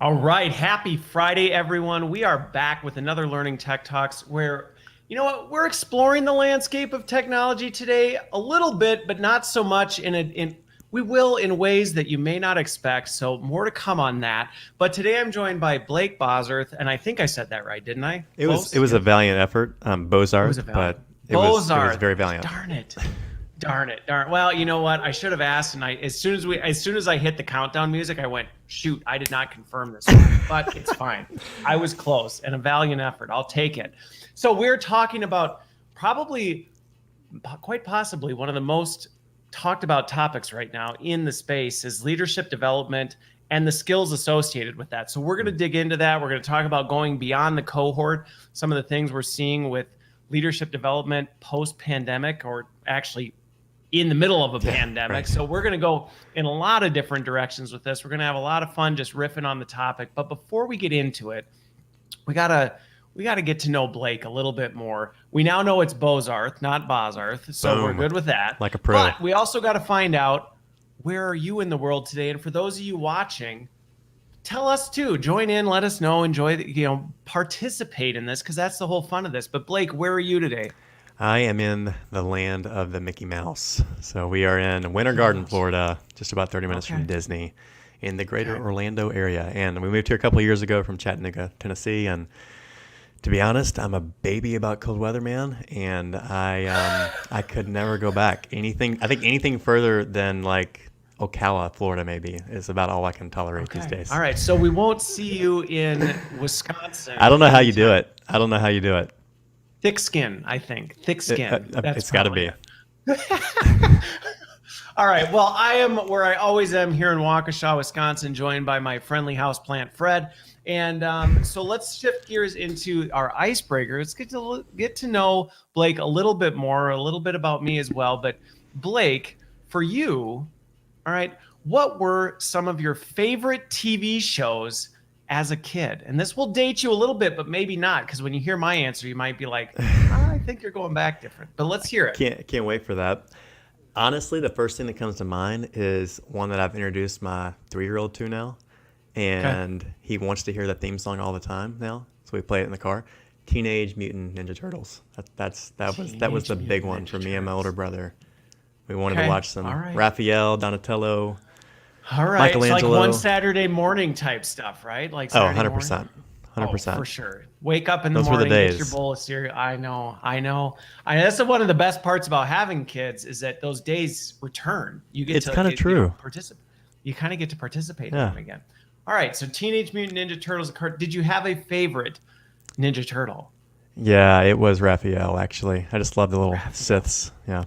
All right. Happy Friday, everyone. We are back with another Learning Tech Talks where, you know what, we're exploring the landscape of technology today a little bit, but not so much we will in ways that you may not expect. So more to come on that. But today I'm joined by Blake Bozarth, and I think I said that right, didn't I? It Close? was Yeah. a valiant effort, It was a Bozarth, valiant. but it was Bozarth. very valiant. Darn it. Darn it. Darn. Well, you know what? I should have asked, and as soon as I hit the countdown music, I went, shoot, I did not confirm this one, but it's fine. I was close and a valiant effort. I'll take it. So we're talking about probably, quite possibly, one of the most talked about topics right now in the space is leadership development and the skills associated with that. So we're going to dig into that. We're going to talk about going beyond the cohort, some of the things we're seeing with leadership development post-pandemic, or actually in the middle of a pandemic. Right. So we're going to go in a lot of different directions with this. We're going to have a lot of fun just riffing on the topic. But before we get into it, we gotta get to know Blake a little bit more. We now know it's Bozarth, not Bozarth, so Boom. we're good with that. Like a pro. But we also got to find out, where are you in the world today? And for those of you watching, tell us too. Join in, let us know, enjoy, participate in this, because that's the whole fun of this. But Blake, where are you today? I am in the land of the Mickey Mouse. So we are in Winter Garden, Florida, just about 30 minutes from Disney, in the greater Orlando area. And we moved here a couple of years ago from Chattanooga, Tennessee. And to be honest, I'm a baby about cold weather, man. And I could never go back. I think anything further than like Ocala, Florida, maybe, is about all I can tolerate these days. All right, so we won't see you in Wisconsin. I don't know how you do it. I don't know how you do it. Thick skin, I think. Thick skin. It's got to be. All right. Well, I am where I always am, here in Waukesha, Wisconsin, joined by my friendly houseplant, Fred. And so let's shift gears into our icebreaker. Let's get to know Blake a little bit more, a little bit about me as well. But Blake, for you, all right, what were some of your favorite TV shows as a kid? And this will date you a little bit, but maybe not, because when you hear my answer, you might be like, I think you're going back different. But let's hear it. Can't wait for that. Honestly, the first thing that comes to mind is one that I've introduced my 3-year-old to now, and he wants to hear the theme song all the time now, so we play it in the car. Teenage Mutant Ninja Turtles. That was the big one for me and my older brother. We wanted to watch some Raphael, Donatello. All right, it's like Michelangelo. one Saturday morning type stuff, right? Like Saturday 100%. morning? 100%. Oh, for sure. Wake up in the Those were the morning, get days. your bowl of cereal. I know. That's one of the best parts about having kids, is that those days return. It's kind of true. You kind of get to participate in them again. All right, so Teenage Mutant Ninja Turtles. Did you have a favorite Ninja Turtle? Yeah, it was Raphael, actually. I just love the little Siths. Yeah.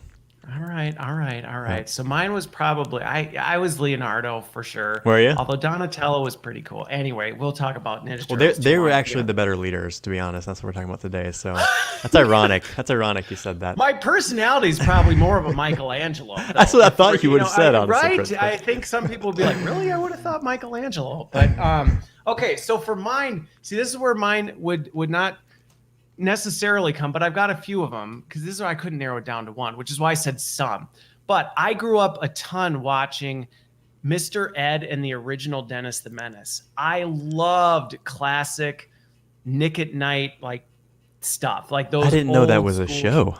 All right. Yeah. So mine was probably, I was Leonardo for sure. Were you? Although Donatello was pretty cool. Anyway, we'll talk about Ninja Well, Turtles. they were actually the better leaders, to be honest. That's what we're talking about today. So that's ironic. That's ironic you said that. My personality is probably more of a Michelangelo. That's what I thought you would have said, honestly. Right? I think some people would be like, really? I would have thought Michelangelo. But okay, so for mine, see, this is where mine would not necessarily come, but I've got a few of them, because this is why I couldn't narrow it down to one, which is why I said some. But I grew up a ton watching Mr. Ed and the original Dennis the Menace. I loved classic Nick at Night like stuff, like those. I didn't know that was a show.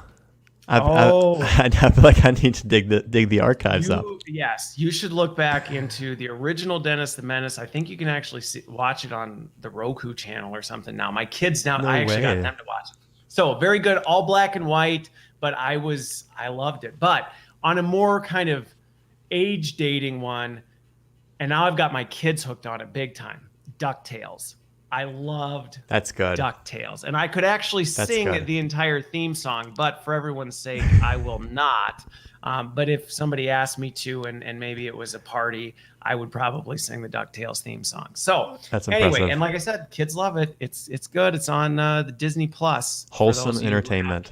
I feel like I need to dig the archives up. Yes, you should look back into the original Dennis the Menace. I think you can actually watch it on the Roku channel or something now. My kids now, I actually got them to watch it. So very good, all black and white, but I loved it. But on a more kind of age dating one, and now I've got my kids hooked on it big time, DuckTales. I loved DuckTales. And I could actually sing the entire theme song, but for everyone's sake, I will not. But if somebody asked me to, and maybe it was a party, I would probably sing the DuckTales theme song. So that's anyway, impressive. And like I said, kids love it. It's good. It's on the Disney Plus. Wholesome entertainment.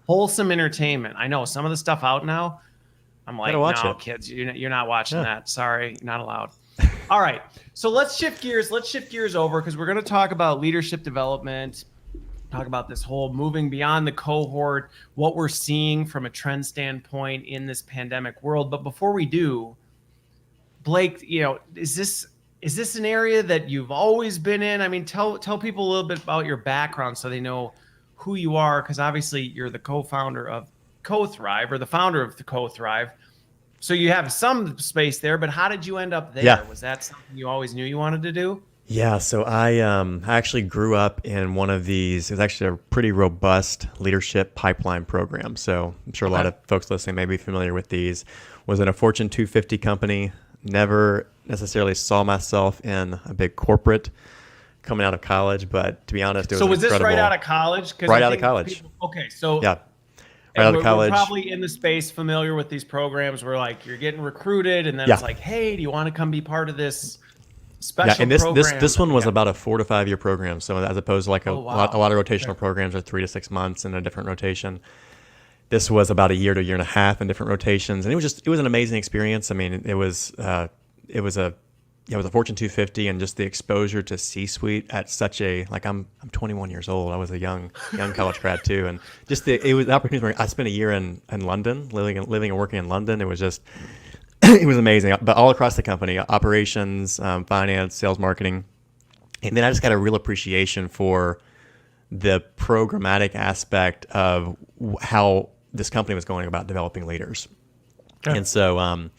Wholesome entertainment. I know some of the stuff out now. I'm like, no, kids, you're not watching that. Sorry, you're not allowed. All right, so let's shift gears. Let's shift gears over, because we're going to talk about leadership development, talk about this whole moving beyond the cohort, what we're seeing from a trend standpoint in this pandemic world. But before we do, Blake, is this is this an area that you've always been in? I mean, tell people a little bit about your background so they know who you are, because obviously you're the co-founder of CoThryve, or the founder of the CoThryve. So you have some space there, but how did you end up there? Yeah. Was that something you always knew you wanted to do? Yeah, so I actually grew up in one of these. It was actually a pretty robust leadership pipeline program. So I'm sure a lot of folks listening may be familiar with these. Was in a Fortune 250 company. Never necessarily saw myself in a big corporate coming out of college, but to be honest, it was was this right out of college? Right out of college. Okay, so yeah, right out of college. We're probably in the space familiar with these programs where like you're getting recruited, and then it's like, hey, do you want to come be part of this special and program? this one was about a 4 to 5 year program. So as opposed to like a lot of rotational programs are 3 to 6 months in a different rotation. This was about a year to a year and a half in different rotations, and it was an amazing experience. I mean, it was a Fortune 250, and just the exposure to C-suite at such a, like, I'm 21 years old. I was a young college grad too, and just it was the opportunity. I spent a year in London, living and working in London. It was just it was amazing, but all across the company, operations, finance, sales, marketing, and then I just got a real appreciation for the programmatic aspect of how this company was going about developing leaders. Okay. And so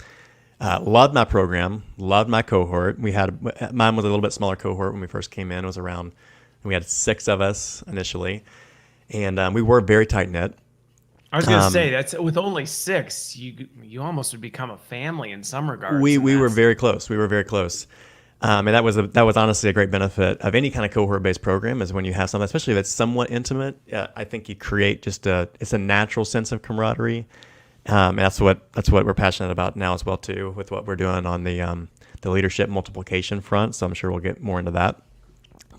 loved my program, loved my cohort. Mine was a little bit smaller cohort when we first came in. It was around, we had 6 of us initially, and we were very tight knit. I was going to say, that's with only 6, you almost would become a family in some regards. We were very close. We were very close. And that was honestly a great benefit of any kind of cohort-based program, is when you have something, especially if it's somewhat intimate. I think you create it's a natural sense of camaraderie. And that's what we're passionate about now as well too, with what we're doing on the leadership multiplication front. So I'm sure we'll get more into that.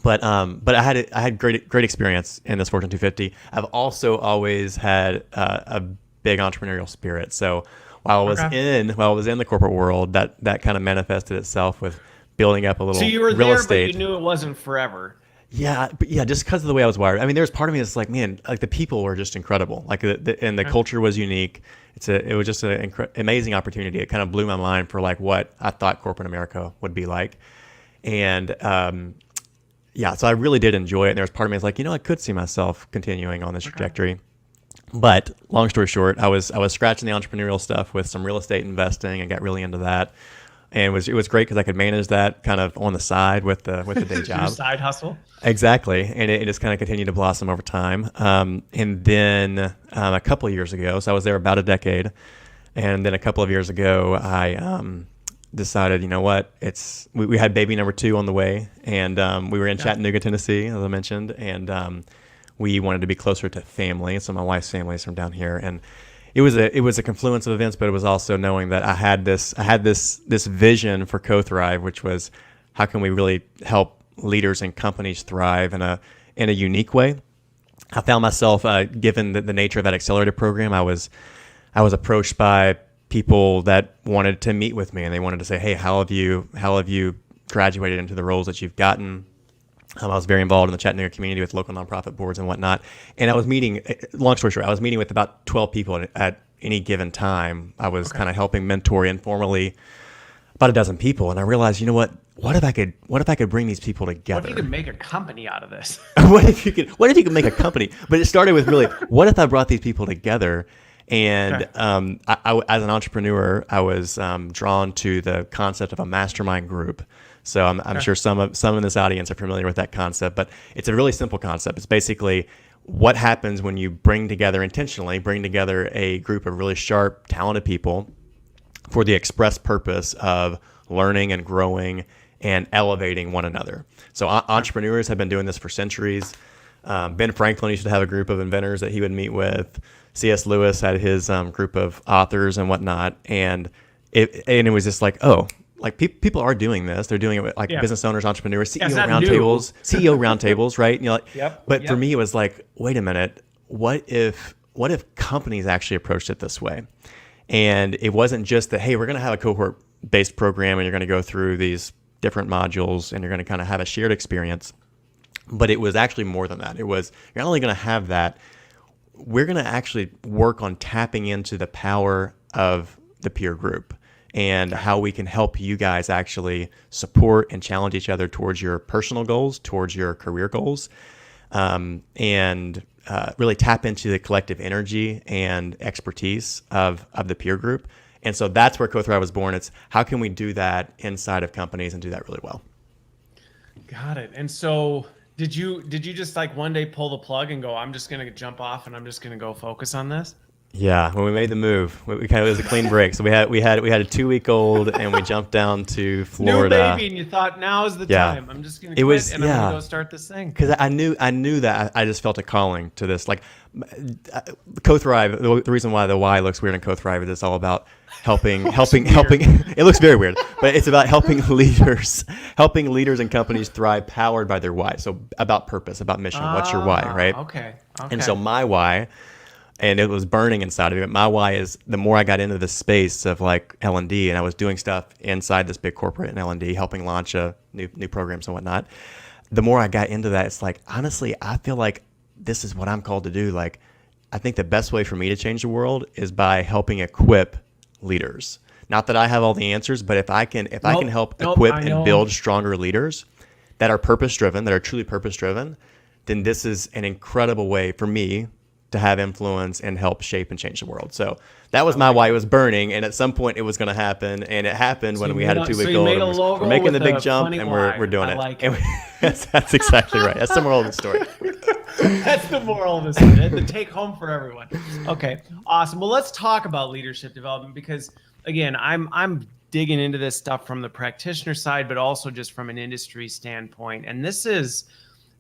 But I had great experience in this Fortune 250. I've also always had a big entrepreneurial spirit. So while I was in the corporate world, that kind of manifested itself with building up a little. So you were real there, estate. but you knew it wasn't forever. Yeah, just because of the way I was wired. I mean, there's part of me that's like, man, like the people were just incredible. Like and the culture was unique. It was just an amazing opportunity. It kind of blew my mind for like what I thought corporate America would be like. And so I really did enjoy it. And there was part of me that's like, I could see myself continuing on this trajectory. But long story short, I was scratching the entrepreneurial stuff with some real estate investing and got really into that. And it was great because I could manage that kind of on the side with the day job. Side hustle. Exactly. And it just kind of continued to blossom over time. And then a couple of years ago, so I was there about a decade. And then a couple of years ago, I decided, you know what, we had baby number 2 on the way. And we were in Chattanooga, Tennessee, as I mentioned. And we wanted to be closer to family. So my wife's family is from down here. And it was a confluence of events, but it was also knowing that I had this vision for CoThryve, which was how can we really help leaders and companies thrive in a unique way. I found myself, given the nature of that accelerator program, I was approached by people that wanted to meet with me, and they wanted to say, hey, how have you graduated into the roles that you've gotten? I was very involved in the Chattanooga community with local nonprofit boards and whatnot. And I was meeting, long story short, I was meeting with about 12 people at any given time. I was kind of helping mentor informally about a dozen people. And I realized, you know what if I could bring these people together? What if you could make a company out of this? What if you could make a company? But it started with really, what if I brought these people together? And I, as an entrepreneur, I was drawn to the concept of a mastermind group. So I'm sure some in this audience are familiar with that concept, but it's a really simple concept. It's basically what happens when you intentionally bring together a group of really sharp, talented people for the express purpose of learning and growing and elevating one another. So entrepreneurs have been doing this for centuries. Ben Franklin used to have a group of inventors that he would meet with. C.S. Lewis had his group of authors and whatnot. And it was just like, like people are doing this. They're doing it with like business owners, entrepreneurs, CEO roundtables, right? And for me, it was like, wait a minute, what if companies actually approached it this way? And it wasn't just that, hey, we're going to have a cohort-based program and you're going to go through these different modules and you're going to kind of have a shared experience. But it was actually more than that. It was, you're not only going to have that, we're going to actually work on tapping into the power of the peer group. and how we can help you guys actually support and challenge each other towards your personal goals, towards your career goals, and really tap into the collective energy and expertise of the peer group. And so that's where CoThryve was born. It's how can we do that inside of companies and do that really well? Got it. And so did you just like one day pull the plug and go, I'm just going to jump off and I'm just going to go focus on this? Yeah, when we made the move, we kind of, it was a clean break. So we had a 2-week-old, and we jumped down to Florida. New baby, and you thought now is the time. I'm just gonna quit and I'm gonna go start this thing. Because I knew that I just felt a calling to this. Like CoThryve, the reason why the Y looks weird in CoThryve is it's all about helping. It looks very weird, but it's about helping leaders and companies thrive, powered by their why. So about purpose, about mission. What's your why, right? Okay. And so my why. And it was burning inside of me. My why is the more I got into the space of like L&D, and I was doing stuff inside this big corporate in L&D, helping launch new programs and whatnot. The more I got into that, it's like, honestly, I feel like this is what I'm called to do. Like, I think the best way for me to change the world is by helping equip leaders. Not that I have all the answers, but if I can help equip and build stronger leaders that are purpose-driven, that are truly purpose-driven, then this is an incredible way for me to have influence and help shape and change the world. So that was my why. It was burning, and at some point it was going to happen, and it happened when we had a 2-week-old. We're making the big jump, and we're doing it. Like that's exactly right. That's the moral of the story. That's the moral of the story. The take home for everyone. Okay, awesome. Well, let's talk about leadership development, because again, I'm digging into this stuff from the practitioner side, but also just from an industry standpoint. And this is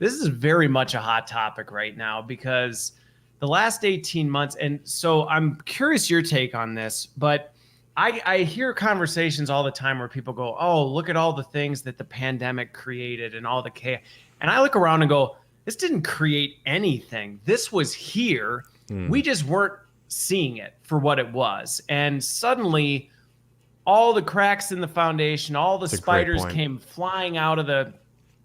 very much a hot topic right now, because the last 18 months, and so I'm curious your take on this, but I hear conversations all the time where people go, oh, look at all the things that the pandemic created and all the chaos. And I look around and go, this didn't create anything. This was here. We just weren't seeing it for what it was. And suddenly all the cracks in the foundation, all the spiders came flying out of the,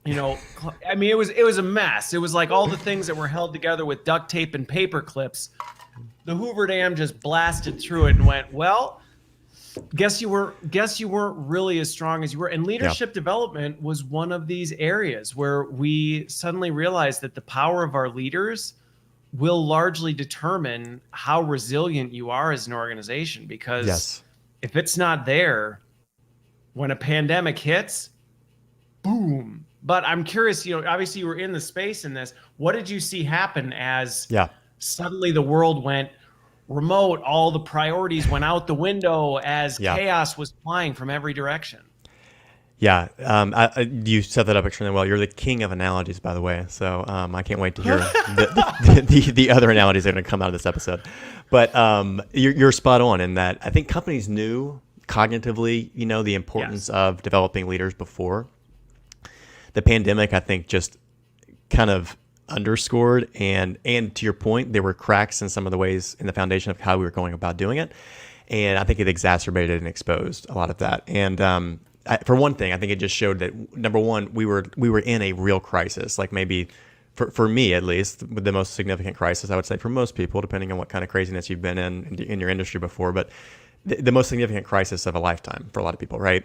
I mean, it was a mess. It was like all the things that were held together with duct tape and paper clips. The Hoover Dam just blasted through it and went, well, guess you weren't really as strong as you were. And leadership development was one of these areas where we suddenly realized that the power of our leaders will largely determine how resilient you are as an organization. Because if it's not there, when a pandemic hits, boom. But I'm curious, obviously you were in the space in this. What did you see happen as suddenly the world went remote, all the priorities went out the window as chaos was flying from every direction? Yeah, you set that up extremely well. You're the king of analogies, by the way. So I can't wait to hear the other analogies that are going to come out of this episode. But you're spot on in that I think companies knew cognitively, the importance of developing leaders before. The pandemic, I think, just kind of underscored, and to your point, there were cracks in some of the ways in the foundation of how we were going about doing it. And I think it exacerbated and exposed a lot of that. And for one thing, I think it just showed that, number one, we were in a real crisis. Like maybe for me, at least, the most significant crisis, I would say, for most people, depending on what kind of craziness you've been in your industry before, but the most significant crisis of a lifetime for a lot of people, right?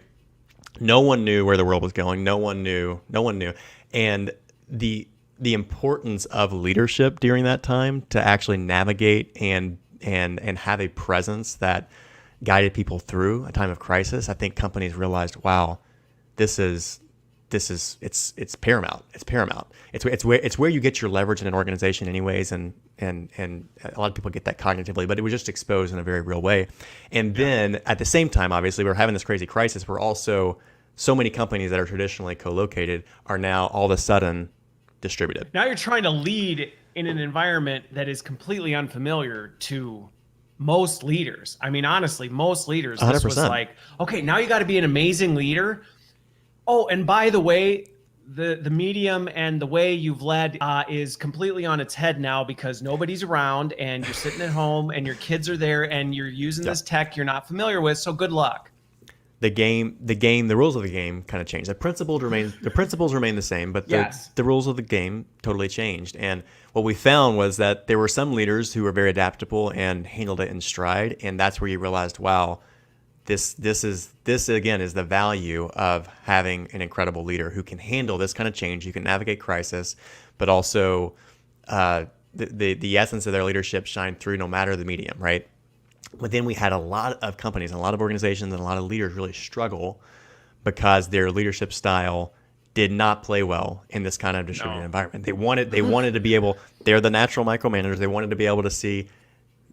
No one knew where the world was going. No one knew. And the importance of leadership during that time to actually navigate and have a presence that guided people through a time of crisis. I think companies realized, wow, it's paramount. It's paramount. It's where you get your leverage in an organization anyways. And a lot of people get that cognitively, but it was just exposed in a very real way. And then at the same time, obviously, we're having this crazy crisis. We're also, so many companies that are traditionally co-located are now all of a sudden distributed. Now you're trying to lead in an environment that is completely unfamiliar to most leaders. I mean, honestly, most leaders, 100%. This was like, okay, now you got to be an amazing leader. Oh, and by the way, the medium and the way you've led is completely on its head now, because nobody's around and you're sitting at home and your kids are there and you're using this tech you're not familiar with. So good luck. The rules of the game kind of changed. The principles remain the same, but the rules of the game totally changed. And what we found was that there were some leaders who were very adaptable and handled it in stride. And that's where you realized, wow, this again is the value of having an incredible leader who can handle this kind of change, who can navigate crisis, but also the essence of their leadership shine through no matter the medium, right? But then we had a lot of companies and a lot of organizations and a lot of leaders really struggle because their leadership style did not play well in this kind of distributed environment. They wanted to be able, they're the natural micromanagers. They wanted to be able to see,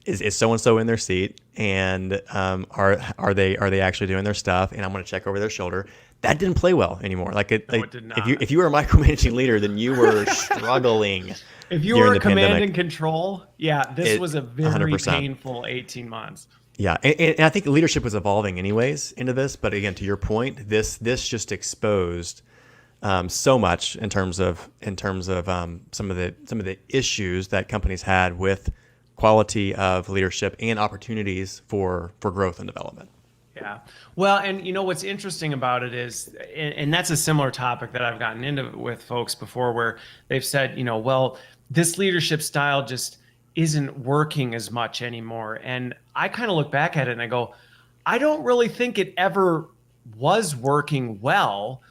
is so-and-so in their seat, and are they actually doing their stuff? And I'm going to check over their shoulder. That didn't play well anymore. It did not. If you were a micromanaging leader, then you were struggling. If you were a command and control, this was a very 100%. Painful 18 months. Yeah, and I think leadership was evolving anyways into this. But again, to your point, this just exposed so much in terms of some of the issues that companies had with quality of leadership and opportunities for growth and development. Yeah. Well, and what's interesting about it is, and that's a similar topic that I've gotten into with folks before, where they've said, well, this leadership style just isn't working as much anymore. And I kind of look back at it and I go, I don't really think it ever was working well.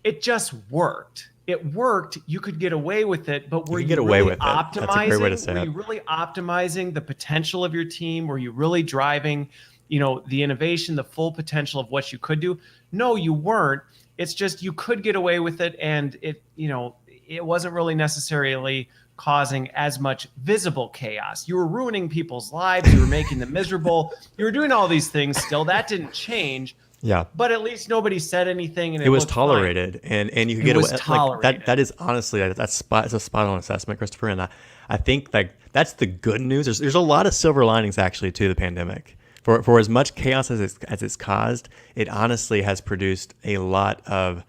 It just worked. It worked. You could get away with it, but were you really optimizing? That's a great way to say it. Were you really optimizing the potential of your team? Were you really driving, the innovation, the full potential of what you could do? No, you weren't. It's just you could get away with it, and it wasn't really necessarily causing as much visible chaos. You were ruining people's lives. You were making them miserable. You were doing all these things still. That didn't change. Yeah. But at least nobody said anything, and it was tolerated, and you could get away. Like, that is honestly it's a spot on assessment, Christopher. And I think like that's the good news. There's a lot of silver linings actually to the pandemic. For as much chaos as it's caused, it honestly has produced a lot of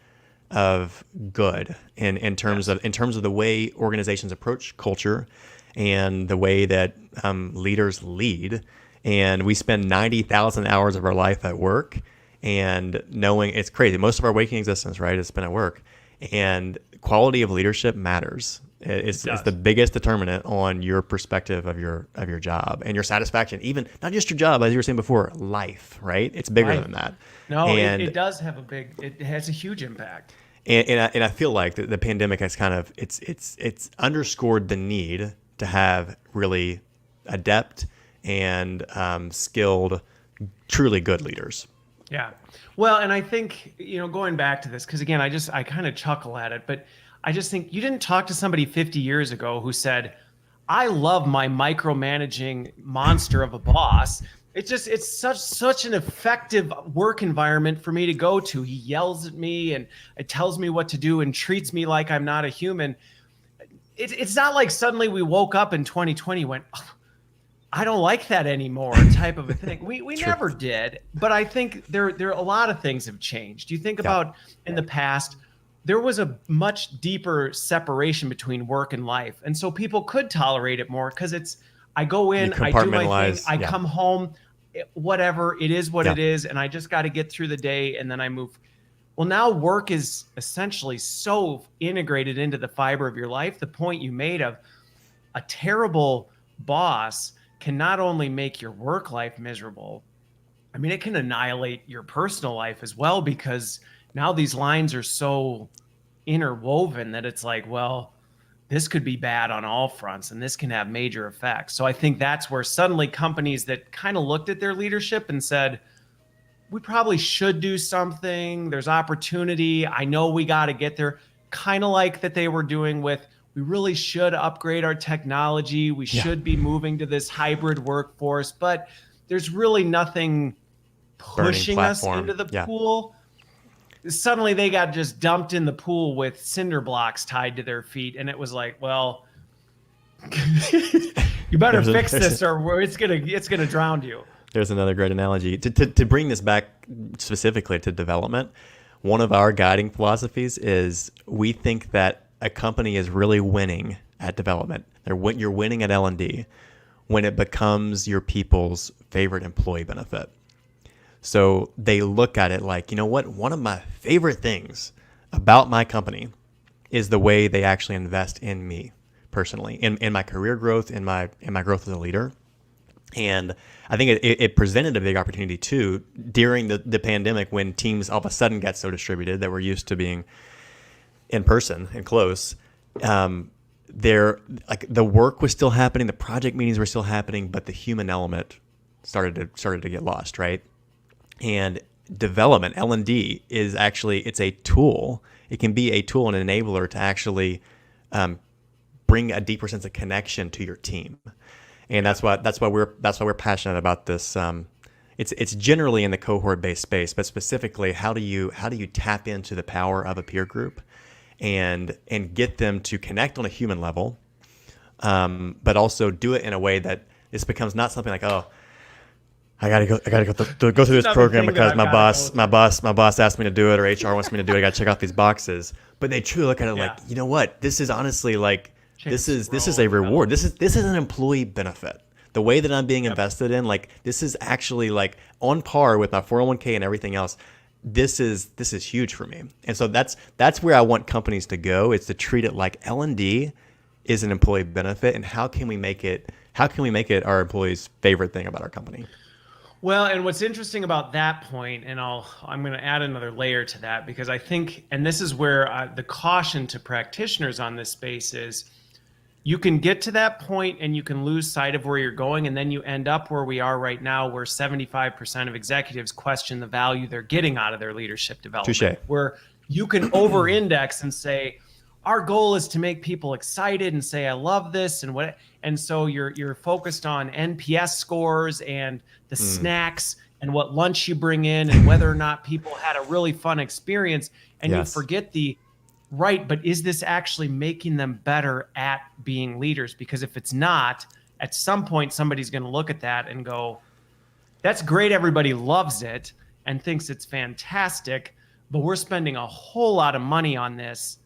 good in terms of the way organizations approach culture and the way that leaders lead. And we spend 90,000 hours of our life at work. And knowing it's crazy, most of our waking existence, right, is spent at work, and quality of leadership matters. It's the biggest determinant on your perspective of your job and your satisfaction. Even not just your job, as you were saying before, life, right? It's bigger than that. No, it does have it has a huge impact. And I feel like the pandemic has kind of it's underscored the need to have really adept and skilled, truly good leaders. Yeah. Well, and I think, going back to this, because again, I kind of chuckle at it, but I just think you didn't talk to somebody 50 years ago who said, I love my micromanaging monster of a boss. It's such an effective work environment for me to go to. He yells at me and it tells me what to do and treats me like I'm not a human. It's not like suddenly we woke up in 2020 and went, oh, I don't like that anymore, type of a thing. We never did, but I think there a lot of things have changed. You think about in the past, there was a much deeper separation between work and life, and so people could tolerate it more because I go in, I do my thing, I come home, whatever it is, it is, and I just got to get through the day, and then I move. Well, now work is essentially so integrated into the fiber of your life. The point you made of a terrible boss can not only make your work life miserable, I mean, it can annihilate your personal life as well, because now these lines are so interwoven that it's like, well, this could be bad on all fronts and this can have major effects. So I think that's where suddenly companies that kind of looked at their leadership and said, we probably should do something. There's opportunity. I know we got to get there. Kind of like that they were doing with, we really should upgrade our technology. We should be moving to this hybrid workforce, but there's really nothing pushing us into the pool. Suddenly they got just dumped in the pool with cinder blocks tied to their feet. And it was like, well, you better fix this or it's gonna drown you. There's another great analogy. To bring this back specifically to development, one of our guiding philosophies is we think that a company is really winning at development. You're winning at L&D when it becomes your people's favorite employee benefit. So they look at it like, you know what? One of my favorite things about my company is the way they actually invest in me personally, in my career growth, in my growth as a leader. And I think it presented a big opportunity too during the pandemic, when teams all of a sudden got so distributed that we're used to being in person and close. There, like, the work was still happening, the project meetings were still happening, but the human element started to get lost, right? And development, L&D, is actually, it's a tool. It can be a tool and an enabler to actually bring a deeper sense of connection to your team. And that's why we're passionate about this. It's generally in the cohort-based space, but specifically, how do you tap into the power of a peer group and get them to connect on a human level, but also do it in a way that this becomes not something like, oh, I gotta go through this program because my boss asked me to do it, or HR wants me to do it. I gotta check off these boxes. But they truly look at it like, you know what? This is honestly like, this is a reward. This is an employee benefit. The way that I'm being invested in, like, this is actually like on par with my 401k and everything else. This is huge for me. And so that's where I want companies to go. It's to treat it like L&D is an employee benefit, and how can we make it our employees' favorite thing about our company? Well, and what's interesting about that point, and I'm going to add another layer to that, because I think, and this is where the caution to practitioners on this space is, you can get to that point and you can lose sight of where you're going, and then you end up where we are right now, where 75% of executives question the value they're getting out of their leadership development. Touché. Where you can over-index and say, our goal is to make people excited and say, I love this, and so you're focused on NPS scores and the snacks and what lunch you bring in and whether or not people had a really fun experience, and you forget right, but is this actually making them better at being leaders? Because if it's not, at some point somebody's going to look at that and go, that's great, everybody loves it and thinks it's fantastic, but we're spending a whole lot of money on this,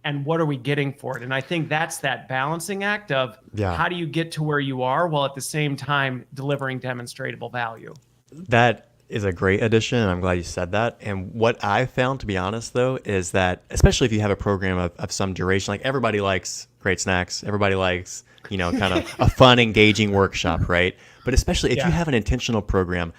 and what are we getting for it? And I think that's that balancing act of how do you get to where you are while at the same time delivering demonstratable value? That is a great addition, and I'm glad you said that. And what I found, to be honest, though, is that especially if you have a program of some duration, like, everybody likes great snacks, everybody likes, kind of a fun, engaging workshop, right? But especially if you have an intentional program,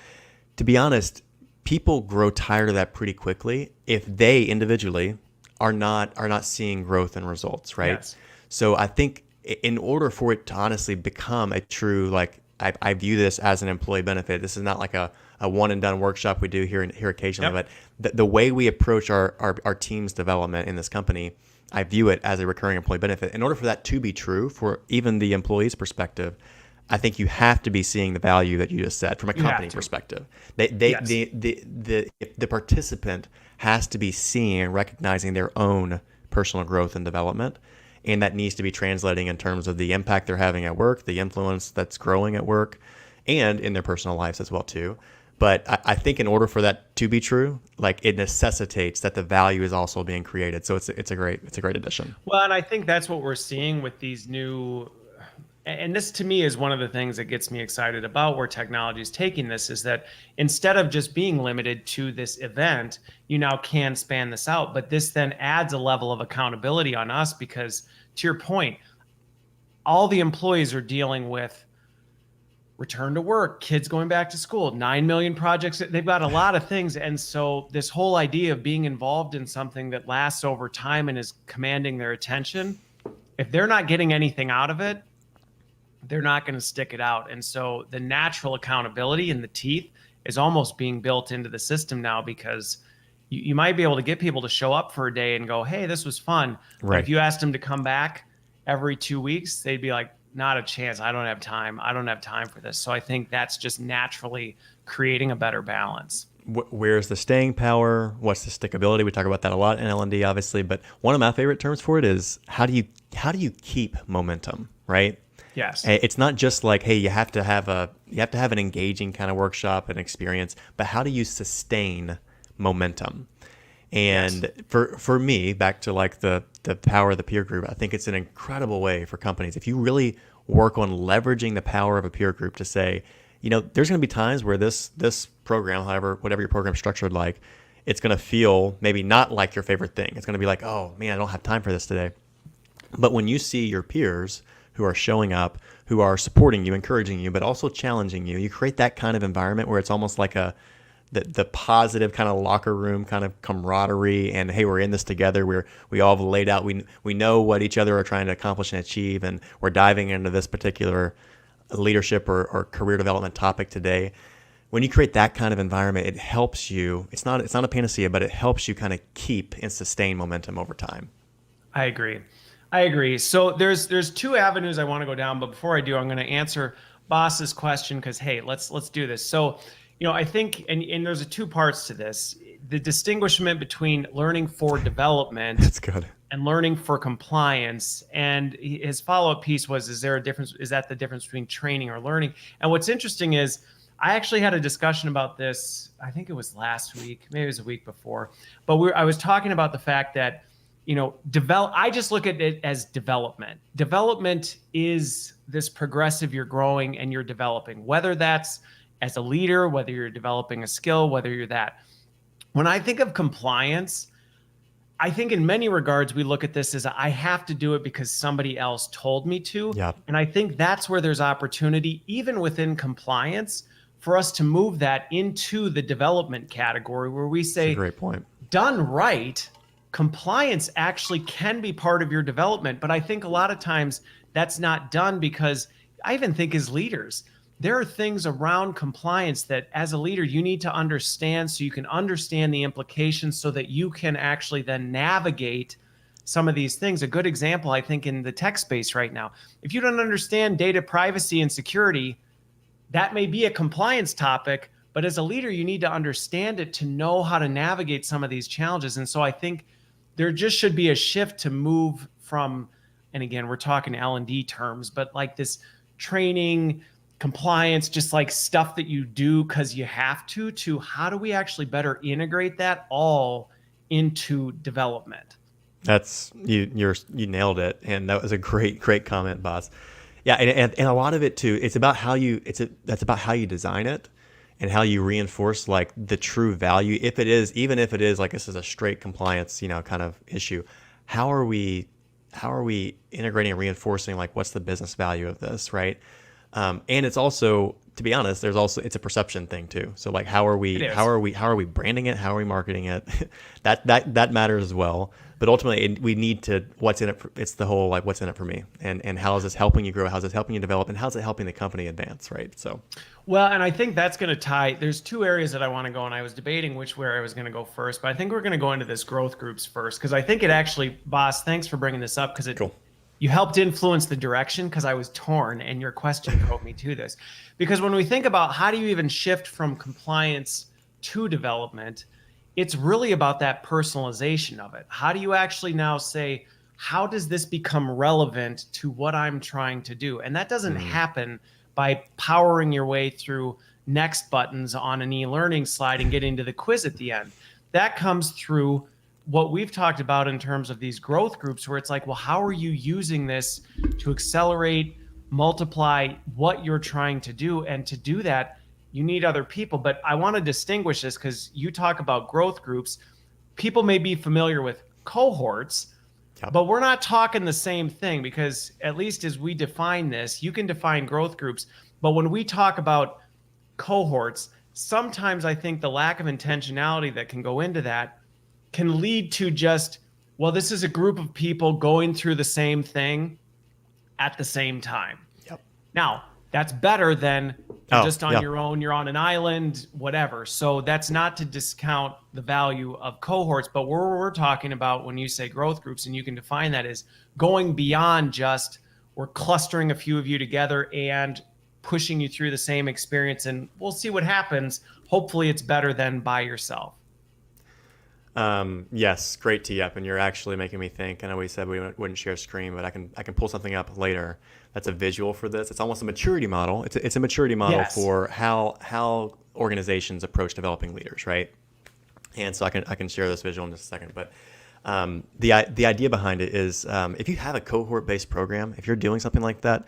to be honest, people grow tired of that pretty quickly if they individually are not seeing growth and results, right? Yes. So I think in order for it to honestly become a true, like, I view this as an employee benefit. This is not like a one and done workshop we do here occasionally, but the way we approach our team's development in this company, I view it as a recurring employee benefit. In order for that to be true for even the employee's perspective, I think you have to be seeing the value that you just said from a company perspective. The participant has to be seeing and recognizing their own personal growth and development. And that needs to be translating in terms of the impact they're having at work, the influence that's growing at work, and in their personal lives as well too. But I think in order for that to be true, like, it necessitates that the value is also being created. So it's a great addition. Well, and I think that's what we're seeing with these new, and this to me is one of the things that gets me excited about where technology is taking this, is that instead of just being limited to this event, you now can span this out. But this then adds a level of accountability on us, because to your point, all the employees are dealing with return to work, kids going back to school, 9 million projects. They've got a lot of things. And so this whole idea of being involved in something that lasts over time and is commanding their attention, if they're not getting anything out of it, they're not going to stick it out. And so the natural accountability in the teeth is almost being built into the system now, because you might be able to get people to show up for a day and go, hey, this was fun. Right. But if you asked them to come back every 2 weeks, they'd be like, not a chance. I don't have time. I don't have time for this. So I think that's just naturally creating a better balance. Where's the staying power? What's the stickability? We talk about that a lot in L&D, obviously. But one of my favorite terms for it is how do you keep momentum, right? Yes. It's not just like, hey, you have to have an engaging kind of workshop and experience, but how do you sustain momentum? And for me, back to like the power of the peer group, I think it's an incredible way for companies. If you really work on leveraging the power of a peer group to say, there's going to be times where this program, whatever your program structured like, it's going to feel maybe not like your favorite thing. It's going to be like, oh man, I don't have time for this today. But when you see your peers who are showing up, who are supporting you, encouraging you, but also challenging you. You create that kind of environment where it's almost like the positive kind of locker room kind of camaraderie, and hey, we're in this together. We all have laid out. We know what each other are trying to accomplish and achieve, and we're diving into this particular leadership or career development topic today. When you create that kind of environment, it helps you. It's not a panacea, but it helps you kind of keep and sustain momentum over time. I agree. So there's two avenues I want to go down, but before I do, I'm going to answer Boss's question because hey, let's do this. So, I think, and there's two parts to this: the distinguishment between learning for development That's good. and learning for compliance. And his follow-up piece was, is there a difference? Is that the difference between training or learning? And what's interesting is I actually had a discussion about this. I think it was last week, maybe it was a week before, but I was talking about the fact that I just look at it as development. Development is this progressive, you're growing and you're developing, whether that's as a leader, whether you're developing a skill, whether you're that. When I think of compliance, I think in many regards, we look at this as I have to do it because somebody else told me to. Yep. And I think that's where there's opportunity, even within compliance, for us to move that into the development category where we say, that's a great point. Done right, compliance actually can be part of your development. But I think a lot of times that's not done because I even think as leaders, there are things around compliance that as a leader, you need to understand so you can understand the implications so that you can actually then navigate some of these things. A good example, I think, in the tech space right now, if you don't understand data privacy and security, that may be a compliance topic, but as a leader, you need to understand it to know how to navigate some of these challenges. And so I think there just should be a shift to move from, and again, we're talking L&D terms, but like this training, compliance, just like stuff that you do because you have to how do we actually better integrate that all into development? That's you nailed it, and that was a great comment, boss. Yeah, and a lot of it too. It's about how you that's about how you design it and how you reinforce like the true value. Even if it is like this is a straight compliance kind of issue. How are we integrating and reinforcing like what's the business value of this, right? And it's also, to be honest, it's a perception thing too. So like how are we branding it? How are we marketing it? that matters as well. But ultimately we need to, what's in it. It's the whole, like, what's in it for me, and how is this helping you grow? How's it helping you develop? And how's it helping the company advance? Right. So, well, and I think that's going to tie, there's two areas that I want to go, and I was debating where I was going to go first, but I think we're going to go into this growth groups first. Cause I think it actually, boss, thanks for bringing this up. Cause cool. You helped influence the direction because I was torn, and your question drove me to this. Because when we think about how do you even shift from compliance to development, it's really about that personalization of it. How do you actually now say, how does this become relevant to what I'm trying to do? And that doesn't happen by powering your way through next buttons on an e-learning slide and getting to the quiz at the end. That comes through what we've talked about in terms of these growth groups, where it's like, well, how are you using this to accelerate, multiply what you're trying to do? And to do that, you need other people. But I want to distinguish this because you talk about growth groups. People may be familiar with cohorts, but we're not talking the same thing, because at least as we define this, you can define growth groups. But when we talk about cohorts, sometimes I think the lack of intentionality that can go into that can lead to just, well, this is a group of people going through the same thing at the same time. Yep. Now, that's better than just on your own, you're on an island, whatever. So that's not to discount the value of cohorts, but we're talking about, when you say growth groups, and you can define that as going beyond just we're clustering a few of you together and pushing you through the same experience, and we'll see what happens. Hopefully it's better than by yourself. Yes, great tee up, and you're actually making me think. I know we said we wouldn't share screen, but I can pull something up later that's a visual for this. It's almost a maturity model. It's a maturity model for how organizations approach developing leaders, right? And so I can share this visual in just a second. But the idea behind it is, if you have a cohort-based program, if you're doing something like that,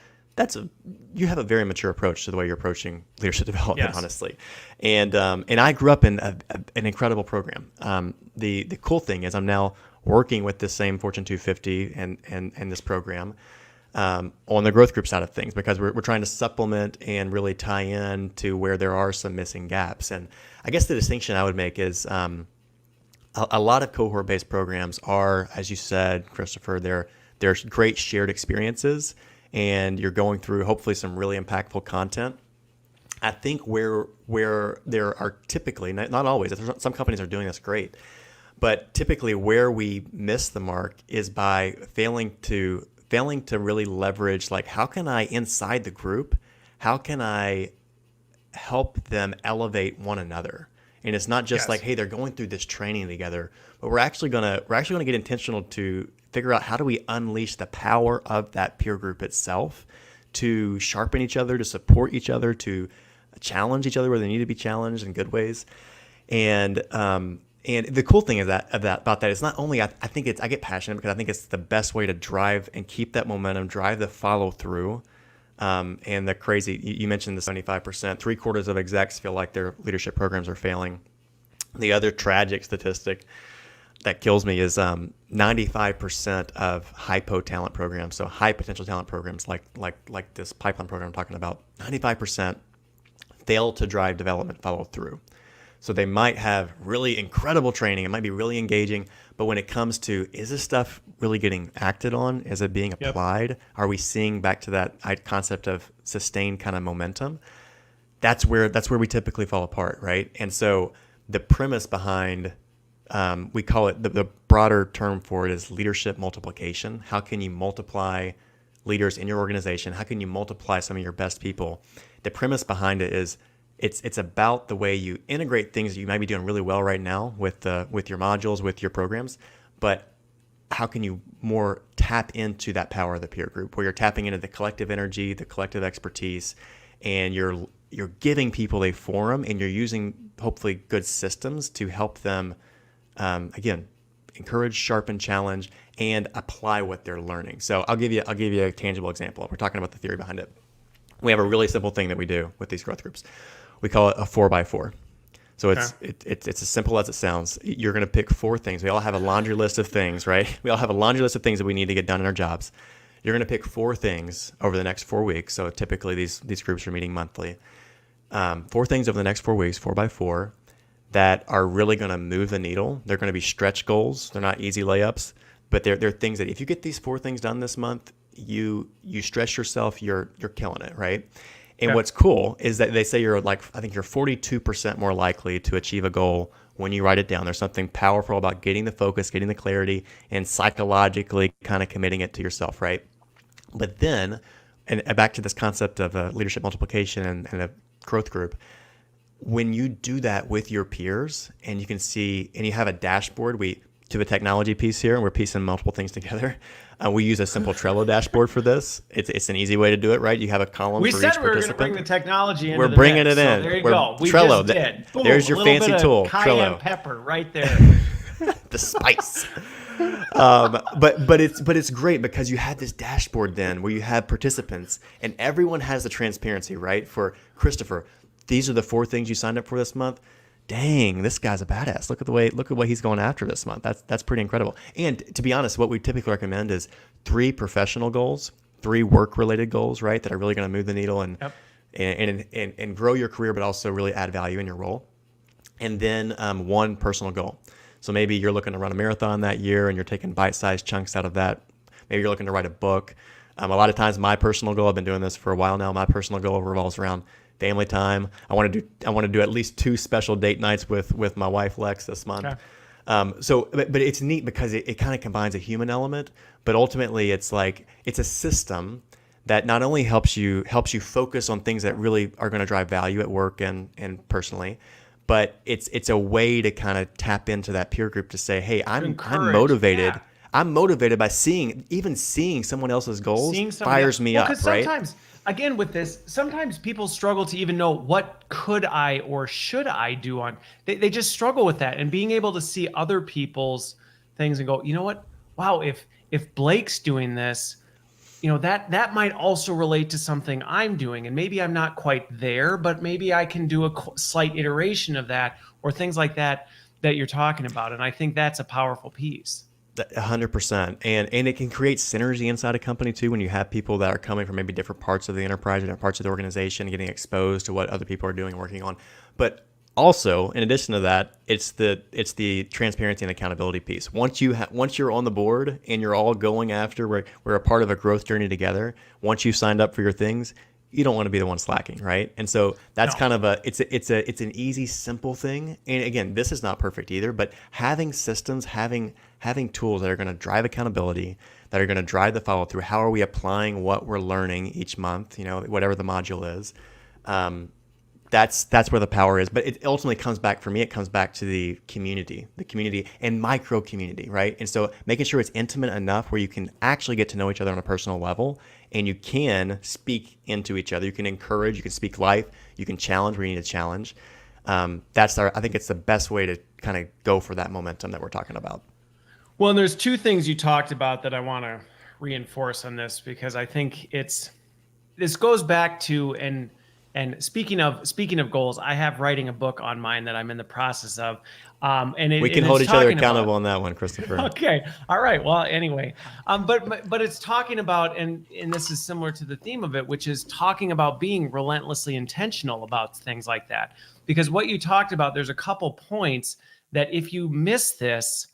you have a very mature approach to the way you're approaching leadership development, honestly. And I grew up in an incredible program. The cool thing is I'm now working with this same Fortune 250 and this program. on the growth group side of things, because we're trying to supplement and really tie in to where there are some missing gaps. And I guess the distinction I would make is a lot of cohort-based programs are, as you said, Christopher, they're great shared experiences, and you're going through hopefully some really impactful content. I think where there are typically, not always, some companies are doing this great, but typically where we miss the mark is by failing to really leverage, like, how can I, inside the group, how can I help them elevate one another? And it's not just like, hey, they're going through this training together, but we're actually gonna get intentional to figure out how do we unleash the power of that peer group itself to sharpen each other, to support each other, to challenge each other where they need to be challenged in good ways. And the cool thing is about that is not only, I get passionate because I think it's the best way to drive and keep that momentum, drive the follow through. And the crazy, you mentioned the 75%, 3/4 of execs feel like their leadership programs are failing. The other tragic statistic that kills me is 95% of hypo talent programs, so high potential talent programs like this pipeline program I'm talking about, 95% fail to drive development follow through. So they might have really incredible training, it might be really engaging, but when it comes to, is this stuff really getting acted on? Is it being applied? Yep. Are we seeing back to that concept of sustained kind of momentum? That's where we typically fall apart, right? And so the premise behind, we call it, the broader term for it is leadership multiplication. How can you multiply leaders in your organization? How can you multiply some of your best people? The premise behind it is, it's about the way you integrate things that you might be doing really well right now with your modules, with your programs, but how can you more tap into that power of the peer group, where you're tapping into the collective energy, the collective expertise, and you're giving people a forum, and you're using hopefully good systems to help them, again, encourage, sharpen, challenge, and apply what they're learning. So I'll give you a tangible example. We're talking about the theory behind it. We have a really simple thing that we do with these growth groups. We call it a 4x4. So it's as simple as it sounds. You're going to pick 4 things. We all have a laundry list of things, right? We all have a laundry list of things that we need to get done in our jobs. You're going to pick 4 things over the next 4 weeks. So typically these groups are meeting monthly. 4 things over the next 4 weeks, 4x4, that are really going to move the needle. They're going to be stretch goals. They're not easy layups, but they're things that if you get these 4 things done this month, you stress yourself, you're killing it, right? And what's cool is that they say you're 42% more likely to achieve a goal when you write it down. There's something powerful about getting the focus, getting the clarity, and psychologically kind of committing it to yourself, right? But then, and back to this concept of leadership multiplication and a growth group, when you do that with your peers and you can see, and you have a dashboard, to the technology piece here, and we're piecing multiple things together. We use a simple Trello dashboard for this. It's an easy way to do it, right? You have a column for each participant. We said we were going to bring the technology into We're bringing mix, it in. So there you go. We Trello. just did. Boom, there's your fancy tool, cayenne Trello. Pepper right there. The spice. But it's great because you have this dashboard then where you have participants and everyone has the transparency, right? For Christopher, these are the 4 things you signed up for this month. Dang, this guy's a badass. Look at what he's going after this month. That's pretty incredible. And to be honest, what we typically recommend is 3 professional goals, 3 work-related goals, right, that are really going to move the needle and grow your career, but also really add value in your role. And then 1 personal goal. So maybe you're looking to run a marathon that year and you're taking bite-sized chunks out of that. Maybe you're looking to write a book. A lot of times my personal goal, I've been doing this for a while now, my personal goal revolves around family time. I want to do at least 2 special date nights with my wife Lex this month. Okay. But it's neat because it kind of combines a human element, but ultimately it's a system that not only helps you focus on things that really are going to drive value at work and personally, but it's a way to kind of tap into that peer group to say, hey, I'm motivated. Yeah. I'm motivated by seeing someone else's goals fires me up, right? Sometimes, again, with this, sometimes people struggle to even know what could I or should I do on. They just struggle with that, and being able to see other people's things and go, you know what? Wow, if Blake's doing this, that might also relate to something I'm doing, and maybe I'm not quite there, but maybe I can do a slight iteration of that or things like that you're talking about. And I think that's a powerful piece. 100%. And it can create synergy inside a company too, when you have people that are coming from maybe different parts of the enterprise, different parts of the organization, getting exposed to what other people are doing and working on. But also, in addition to that, it's the transparency and accountability piece. Once you're on the board and you're all going after, we're a part of a growth journey together. Once you've signed up for your things, you don't want to be the one slacking, right? And so that's kind of it's an easy, simple thing. And again, this is not perfect either, but having systems, having tools that are going to drive accountability, that are going to drive the follow through. How are we applying what we're learning each month? Whatever the module is. That's where the power is. But it ultimately comes back, for me, it comes back to the community and micro community, right? And so making sure it's intimate enough where you can actually get to know each other on a personal level, and you can speak into each other. You can encourage, you can speak life, you can challenge where you need to challenge. I think it's the best way to kind of go for that momentum that we're talking about. Well, and there's two things you talked about that I want to reinforce on this, because I think this goes back to, and speaking of goals, I have writing a book on mine that I'm in the process of. We can hold each other accountable on that one, Christopher. Okay. All right. Well, anyway, but it's talking about, and this is similar to the theme of it, which is talking about being relentlessly intentional about things like that. Because what you talked about, there's a couple points that if you miss this,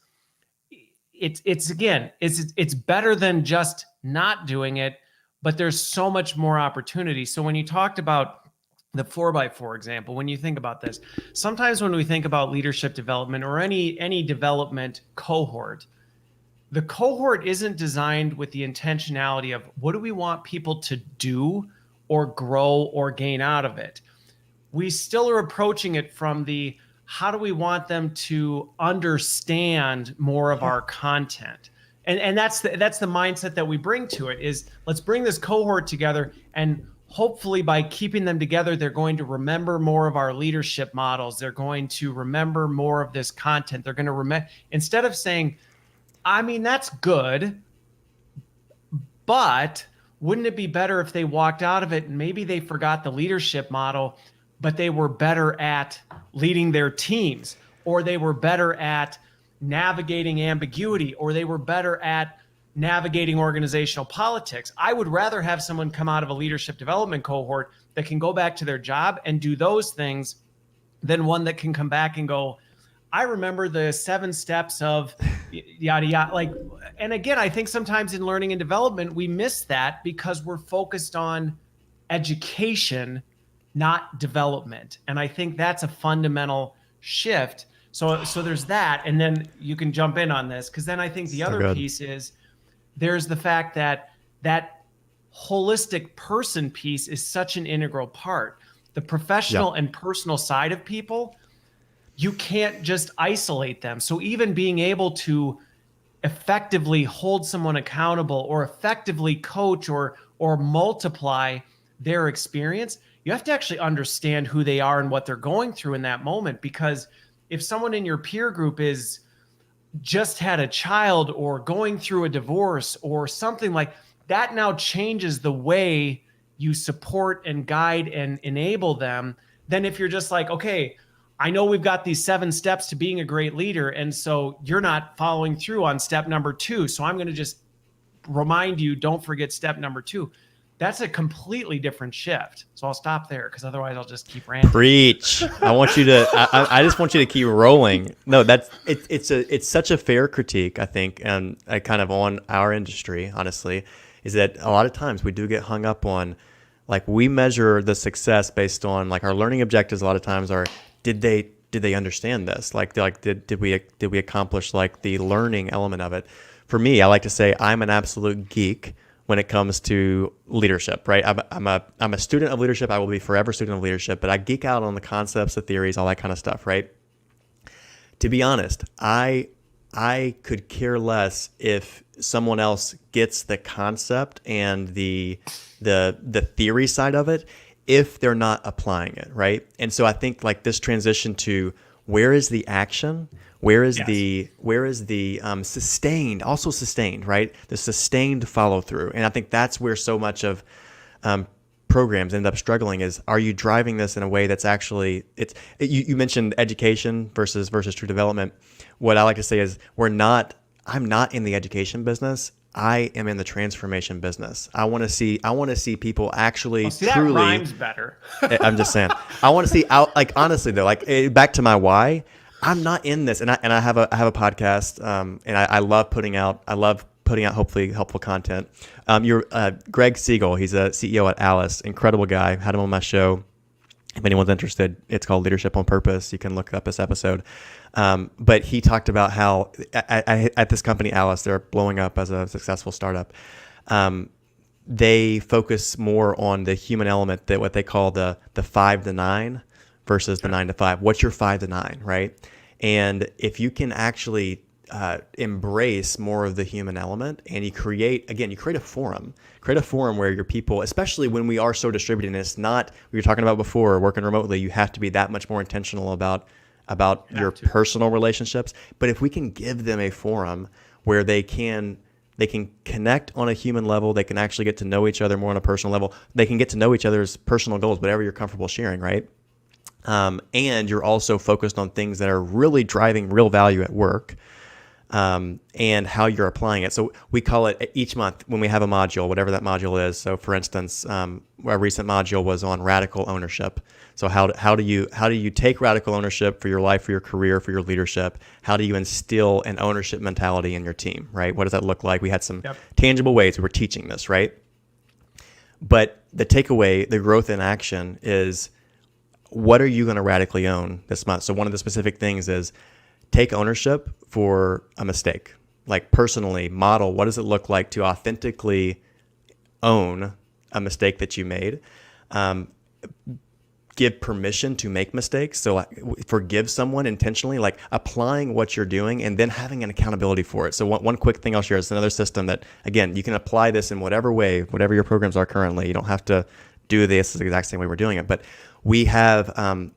it's better than just not doing it, but there's so much more opportunity. So when you talked about the 4x4 example, when you think about this, sometimes when we think about leadership development or any development cohort, the cohort isn't designed with the intentionality of what do we want people to do or grow or gain out of it. We still are approaching it from the how do we want them to understand more of our content. And that's the mindset that we bring to it, is let's bring this cohort together, and hopefully by keeping them together, they're going to remember more of our leadership models. They're going to remember more of this content. They're going to remember, instead of saying, I mean, that's good, but wouldn't it be better if they walked out of it and maybe they forgot the leadership model, but they were better at leading their teams, or they were better at navigating ambiguity, or they were better at navigating organizational politics. I would rather have someone come out of a leadership development cohort that can go back to their job and do those things than one that can come back and go, I remember the 7 steps of yada, yada. And again, I think sometimes in learning and development, we miss that because we're focused on education, not development. And I think that's a fundamental shift. So there's that. And then you can jump in on this, because then I think the other piece is there's the fact that that holistic person piece is such an integral part. The professional and personal side of people, you can't just isolate them. So even being able to effectively hold someone accountable or effectively coach or multiply their experience, you have to actually understand who they are and what they're going through in that moment. Because if someone in your peer group is just had a child or going through a divorce or something like that, now changes the way you support and guide and enable them. Then if you're just like, okay, I know we've got these 7 steps to being a great leader, and so you're not following through on step number 2. So I'm going to just remind you, don't forget step number 2. That's a completely different shift. So I'll stop there, because otherwise I'll just keep ranting. Preach. I want you to. I just want you to keep rolling. No, it's such a fair critique, I think, and kind of on our industry, honestly, is that a lot of times we do get hung up on, like, we measure the success based on, like, our learning objectives. A lot of times are, did they understand this? Did we accomplish, like, the learning element of it? For me, I like to say I'm an absolute geek when it comes to leadership, right? I'm a student of leadership. I will be forever a student of leadership, but I geek out on the concepts, the theories, all that kind of stuff, right? To be honest, I could care less if someone else gets the concept and the theory side of it if they're not applying it, right? And so I think, like, this transition to where is the action? Where is the sustained, right? The sustained follow through. And I think that's where so much of programs end up struggling is, are you driving this in a way that's actually, you mentioned education versus true development. What I like to say is, we're not I'm not in the education business. I am in the transformation business. I want to see people actually truly. That rhymes better. I'm just saying. I want to see out, like, honestly though, like, back to my why. I'm not in this, and I have a podcast, and I love putting out hopefully helpful content. You're Greg Siegel. He's a CEO at Alice. Incredible guy. Had him on my show. If anyone's interested, it's called Leadership on Purpose. You can look up this episode. But he talked about how at this company, Alice, they're blowing up as a successful startup. They focus more on the human element, that what they call the 5 to 9 versus the 9 to 5. What's your 5 to 9, right? And if you can actually embrace more of the human element, and you create a forum where your people, especially when we are so distributed, and it's not, we were talking about before, working remotely, you have to be that much more intentional about your personal relationships. But if we can give them a forum where they can connect on a human level, they can actually get to know each other more on a personal level, they can get to know each other's personal goals, whatever you're comfortable sharing, right? And you're also focused on things that are really driving real value at work, and how you're applying it. So we call it each month when we have a module, whatever that module is. So for instance, a recent module was on radical ownership. So how do you take radical ownership for your life, for your career, for your leadership? How do you instill an ownership mentality in your team, right? What does that look like? We had some tangible ways we were teaching this, right? But the takeaway, the growth in action is, what are you going to radically own this month? So one of the specific things is take ownership for a mistake. Like, personally model, what does it look like to authentically own a mistake that you made? Give permission to make mistakes. So like, forgive someone intentionally, like applying what you're doing and then having an accountability for it. So one quick thing I'll share is another system that, again, you can apply this in whatever way, whatever your programs are currently. You don't have to do this the exact same way we're doing it. But we have,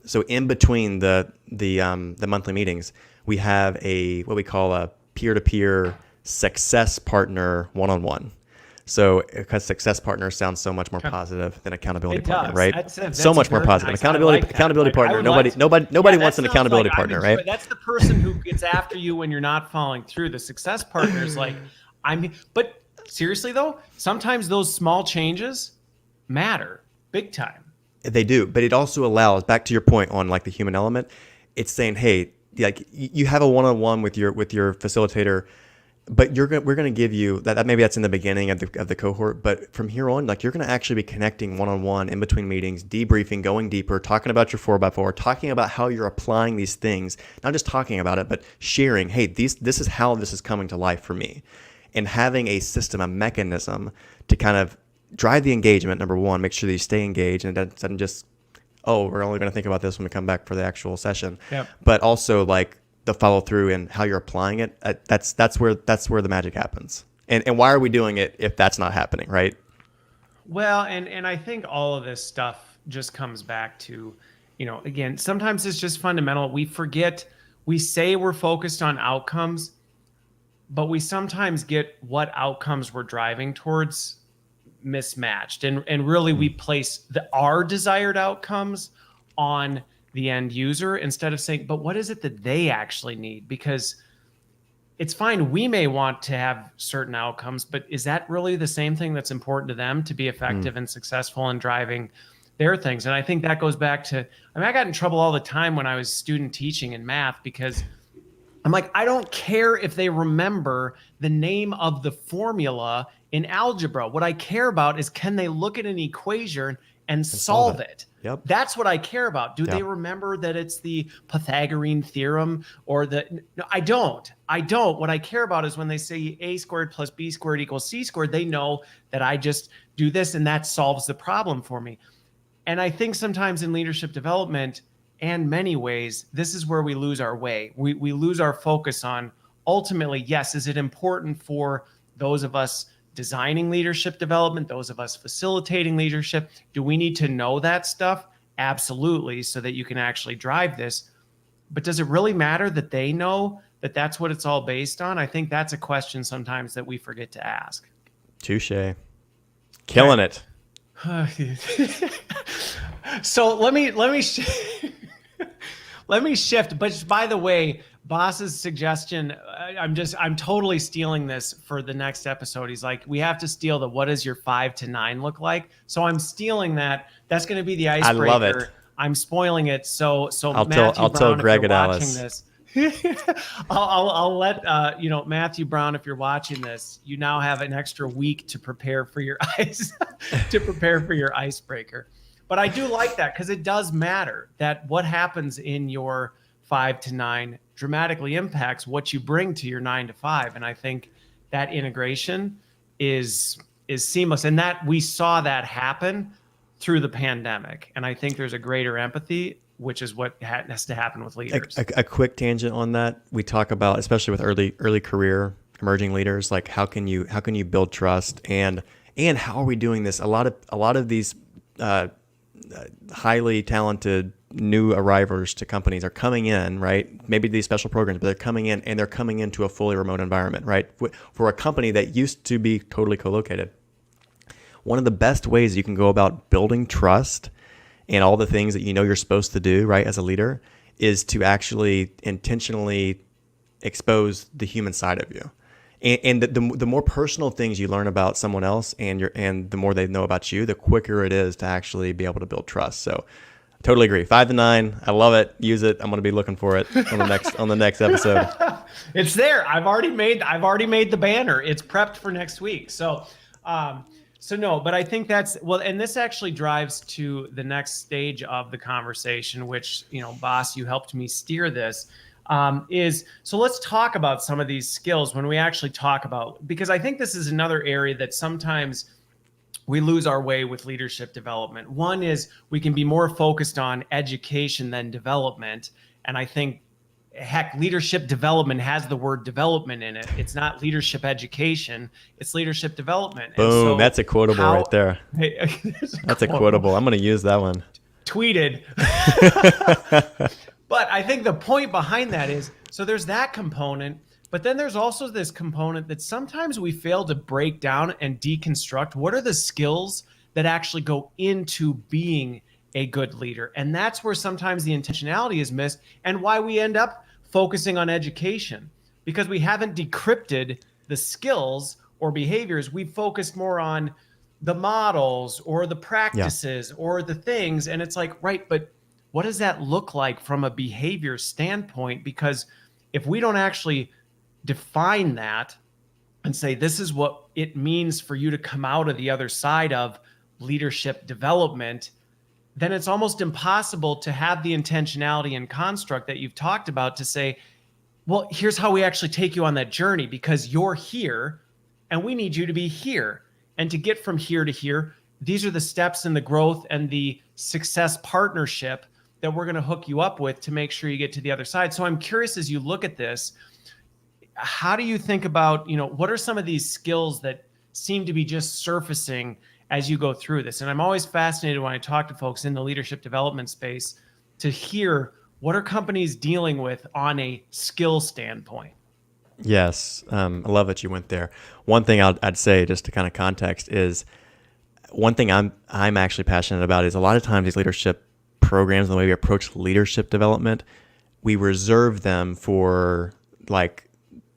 so in between the monthly meetings, we have what we call a peer-to-peer success partner one-on-one. So, because success partner sounds so much more positive than accountability partner, right? That's so much more positive. Nice. Accountability partner. Nobody wants an accountability partner, right? That's the person who gets after you when you're not following through. The success partner is like, but seriously though, sometimes those small changes matter big time. They do, but it also allows, back to your point on like the human element, it's saying, hey, like, you have a one-on-one with your facilitator, but we're going to give you that. Maybe that's in the beginning of the cohort, but from here on, like, you're going to actually be connecting one-on-one in between meetings, debriefing, going deeper, talking about your 4x4, talking about how you're applying these things, not just talking about it, but sharing, hey, this is how this is coming to life for me, and having a system, a mechanism to kind of drive the engagement. Number one, make sure that you stay engaged, and it doesn't just, oh, we're only going to think about this when we come back for the actual session. Yep. But also like the follow through and how you're applying it. That's where the magic happens. And why are we doing it if that's not happening, right? Well, and I think all of this stuff just comes back to, again, sometimes it's just fundamental. We forget, we say we're focused on outcomes, but we sometimes get what outcomes we're driving towards mismatched, and really we place our desired outcomes on the end user instead of saying, but what is it that they actually need? Because it's fine, we may want to have certain outcomes, but is that really the same thing that's important to them to be effective and successful in driving their things? And I think that goes back to, I got in trouble all the time when I was student teaching in math, because I'm like, I don't care if they remember the name of the formula in algebra. What I care about is, can they look at an equation and solve it? Yep. That's what I care about. Do they remember that it's the Pythagorean theorem or no, I don't. What I care about is when they say a squared plus b squared equals c squared, they know that I just do this and that solves the problem for me. And I think sometimes in leadership development, and many ways, this is where we lose our way. We lose our focus on, ultimately, yes, is it important for those of us designing leadership development, those of us facilitating leadership? Do we need to know that stuff? Absolutely, so that you can actually drive this. But does it really matter that they know that that's what it's all based on? I think that's a question sometimes that we forget to ask. Touche. Killing it. So let me let me shift. But by the way, boss's suggestion, I'm totally stealing this for the next episode. He's like, we have to steal what does your 5 to 9 look like? So I'm stealing that. That's going to be the icebreaker. I love it. I'm spoiling it. So I'll Matthew tell Brown, Greg if you're and watching Alice. this, I'll let Matthew Brown, if you're watching this, you now have an extra week to prepare for your icebreaker. But I do like that because it does matter that what happens in your 5 to 9 dramatically impacts what you bring to your 9 to 5. And I think that integration is seamless, and that we saw that happen through the pandemic. And I think there's a greater empathy, which is what has to happen with leaders. A quick tangent on that. We talk about, especially with early career emerging leaders, like how can you build trust, and how are we doing this? A lot of these highly talented new arrivals to companies are coming in, right? Maybe these special programs, but they're coming in, and they're coming into a fully remote environment, right? For a company that used to be totally co-located. One of the best ways you can go about building trust and all the things that you're supposed to do, right, as a leader, is to actually intentionally expose the human side of you. And the more personal things you learn about someone else, and the more they know about you, the quicker it is to actually be able to build trust. So I totally agree. 5 to 9, I love it.Use it. I'm going to be looking for it on the next episode. It's there. I've already made the banner. It's prepped for next week. So no, but I think that's well, and this actually drives to the next stage of the conversation, which, boss, you helped me steer this. So let's talk about some of these skills when we actually talk about, because I think this is another area that sometimes we lose our way with leadership development. One is we can be more focused on education than development. And I think, heck, leadership development has the word development in it. It's not leadership education, it's leadership development. Boom, so that's a quotable right there. That's a quotable. I'm going to use that one. Tweeted. But I think the point behind that is, so there's that component, but then there's also this component that sometimes we fail to break down and deconstruct. What are the skills that actually go into being a good leader? And that's where sometimes the intentionality is missed, and why we end up focusing on education, because we haven't decrypted the skills or behaviors. We've focused more on the models or the practices or the things. And it's like, right, but what does that look like from a behavior standpoint? Because if we don't actually define that and say, this is what it means for you to come out of the other side of leadership development, then it's almost impossible to have the intentionality and construct that you've talked about to say, well, here's how we actually take you on that journey, because you're here and we need you to be here. And to get from here to here, these are the steps in the growth and the success partnership that we're going to hook you up with to make sure you get to the other side. So I'm curious, as you look at this, how do you think about, what are some of these skills that seem to be just surfacing as you go through this? And I'm always fascinated when I talk to folks in the leadership development space to hear, what are companies dealing with on a skill standpoint? Yes. I love that you went there. One thing I'd say, just to kind of context, is one thing I'm actually passionate about is a lot of times these leadership programs and the way we approach leadership development, we reserve them for like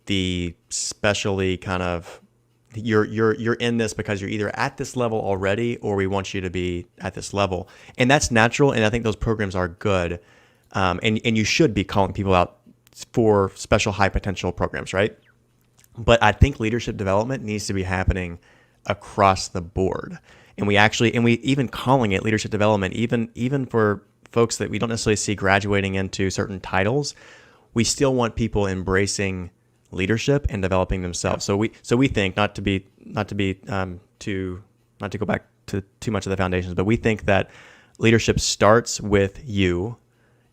the specially kind of, you're in this because you're either at this level already or we want you to be at this level. And that's natural. And I think those programs are good. And you should be calling people out for special high potential programs, right? But I think leadership development needs to be happening across the board. And we even calling it leadership development, even for folks that we don't necessarily see graduating into certain titles, we still want people embracing leadership and developing themselves. So we think, not to go back to too much of the foundations, but we think that leadership starts with you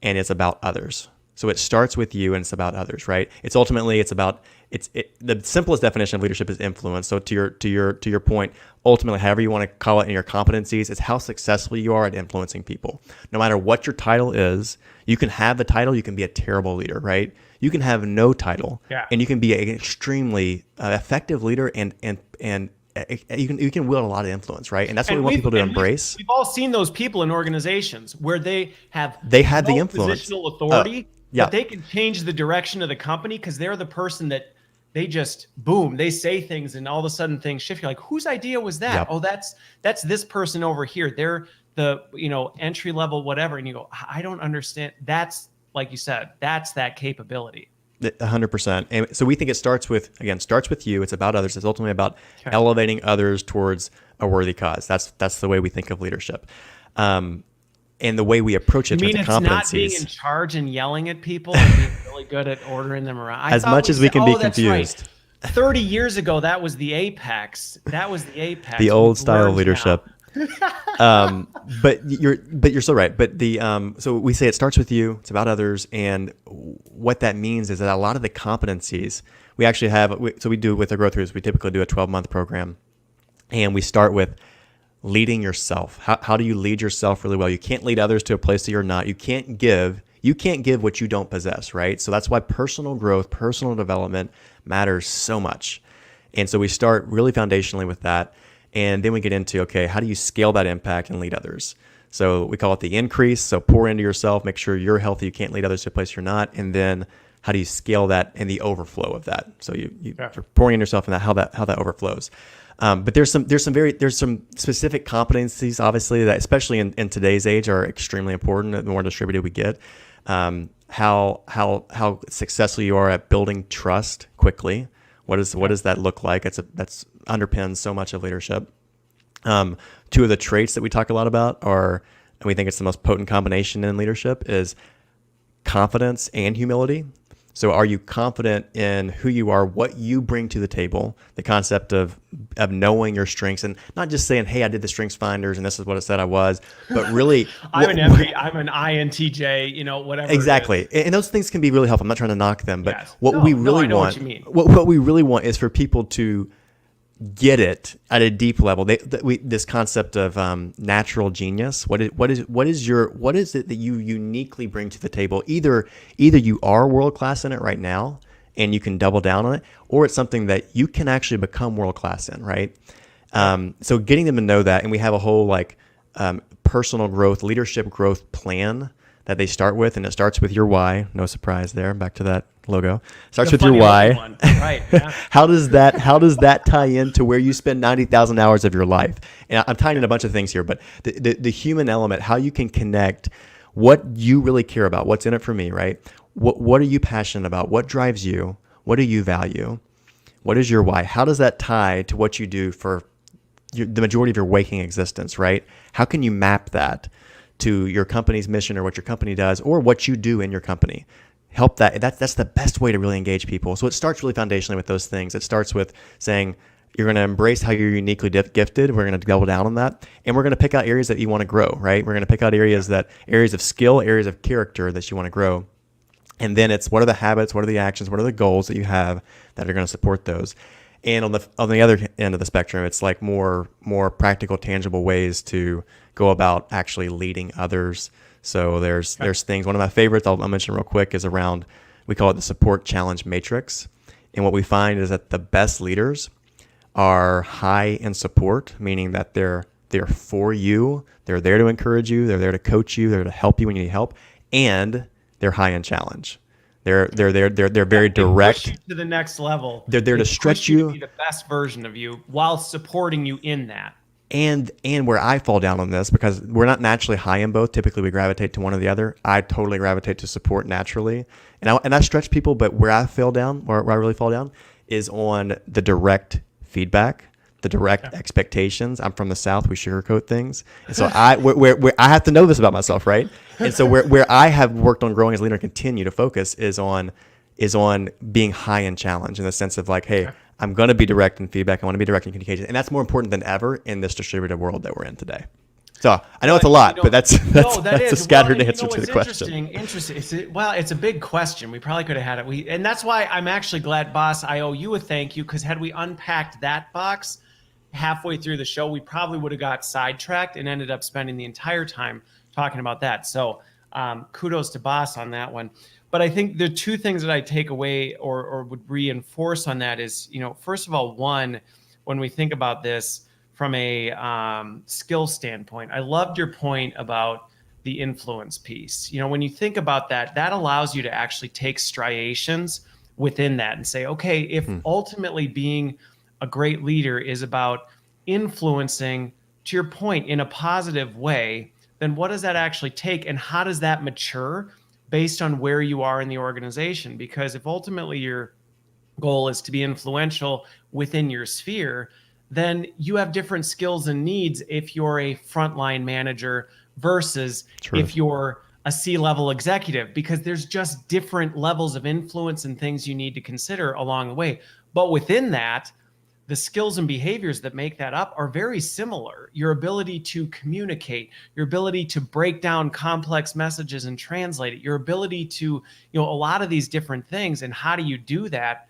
and it's about others. So it starts with you and it's about others, right? The simplest definition of leadership is influence. So to your point, ultimately, however you want to call it in your competencies, it's how successful you are at influencing people. No matter what your title is, you can have the title, you can be a terrible leader, right? You can have no title, and you can be an extremely effective leader and you can wield a lot of influence, right? And that's what we want people to embrace. We've all seen those people in organizations where they had the influence, positional authority, yeah. but they can change the direction of the company because they're the person that they just boom, they say things and all of a sudden things shift. You're like, whose idea was that? Yep. Oh, that's this person over here. They're the entry level whatever, and you go, I don't understand. That's like you said, that's that capability. 100%. And so we think it starts with you. It's about others. It's ultimately about elevating others towards a worthy cause. That's the way we think of leadership. And the way we approach it. You mean it's not being in charge and yelling at people and being really good at ordering them around? As much as we can be confused. Right. 30 years ago, that was the apex. The old style of leadership. But you're so right. But so we say it starts with you. It's about others, and what that means is that a lot of the competencies we actually have. So we do with the growth groups. We typically do a 12-month program, and we start with leading yourself. How do you lead yourself really well? You can't lead others to a place that you're not. You can't give what you don't possess, right? So that's why personal growth, personal development matters so much. And so we start really foundationally with that. And then we get into, okay, how do you scale that impact and lead others? So we call it the increase. So pour into yourself, make sure you're healthy. You can't lead others to a place you're not. And then how do you scale that and the overflow of that? So you're pouring in yourself and how that overflows. But there's some specific competencies, obviously, that especially in today's age are extremely important. The more distributed we get, how successful you are at building trust quickly. What does that look like? That's underpins so much of leadership. Two of the traits that we talk a lot about are, and we think it's the most potent combination in leadership, is confidence and humility. So are you confident in who you are, what you bring to the table, the concept of knowing your strengths, and not just saying, hey, I did the strengths finders and this is what it said I was, but really I'm an INTJ, whatever. Exactly. And those things can be really helpful. I'm not trying to knock them, but yes. what we really want is for people to get it at a deep level. This concept of natural genius. What is it that you uniquely bring to the table? Either you are world class in it right now, and you can double down on it, or it's something that you can actually become world class in. Right. So getting them to know that, and we have a whole personal growth, leadership growth plan that they start with, and it starts with your why. No surprise there. Back to that logo. Starts with your why. Right. Yeah. How does that tie into where you spend 90,000 hours of your life? And I'm tying in a bunch of things here, but the human element, how you can connect what you really care about, what's in it for me, right? What are you passionate about? What drives you? What do you value? What is your why? How does that tie to what you do for the majority of your waking existence, right? How can you map that to your company's mission or what your company does or what you do in your company? Help that's the best way to really engage people. So it starts really foundationally with those things. It starts with saying you're going to embrace how you're uniquely gifted. We're going to double down on that. And we're going to pick out areas that you want to grow, right? We're going to pick out areas of skill, areas of character that you want to grow. And then it's what are the habits, what are the actions, what are the goals that you have that are going to support those. And on the other end of the spectrum, it's like more practical, tangible ways to go about actually leading others. So there's things. One of my favorites I'll mention real quick is around, we call it the support challenge matrix. And what we find is that the best leaders are high in support, meaning that they're for you, they're there to encourage you, they're there to coach you, they're there to help you when you need help, and they're high in challenge. They're very direct. Push you to the next level. They're there to stretch you to be the best version of you while supporting you in that. And where I fall down on this, because we're not naturally high in both, typically we gravitate to one or the other. I totally gravitate to support naturally, and I stretch people. But where I really fall down, is on the direct feedback, the direct expectations. I'm from the South; we sugarcoat things, and so where I have to know this about myself, right? And so where I have worked on growing as a leader and continue to focus is on being high in challenge, in the sense of like, hey, I'm going to be direct in feedback. I want to be direct in communication. And that's more important than ever in this distributed world that we're in today. So I know it's a lot, but that's a scattered answer to the question. Interesting. It's a big question. We probably could have had it. And that's why I'm actually glad, boss, I owe you a thank you, because had we unpacked that box halfway through the show, we probably would have got sidetracked and ended up spending the entire time talking about that. So kudos to boss on that one. But I think the two things that I take away or would reinforce on that is, first of all, one, when we think about this from a skill standpoint. I loved your point about the influence piece. When you think about that, that allows you to actually take striations within that and say, okay, if ultimately being a great leader is about influencing, to your point, in a positive way, then what does that actually take, and how does that mature based on where you are in the organization? Because if ultimately your goal is to be influential within your sphere, then you have different skills and needs if you're a frontline manager versus if you're a C-level executive, because there's just different levels of influence and things you need to consider along the way. But within that, the skills and behaviors that make that up are very similar. Your ability to communicate, your ability to break down complex messages and translate it, your ability to, a lot of these different things, and how do you do that?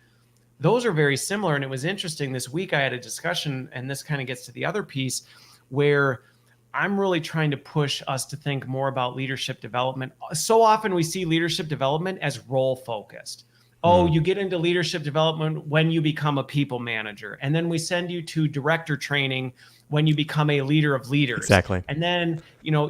Those are very similar. And it was interesting this week, I had a discussion, and this kind of gets to the other piece, where I'm really trying to push us to think more about leadership development. So often we see leadership development as role focused. Oh, you get into leadership development when you become a people manager. And then we send you to director training when you become a leader of leaders. Exactly. And then,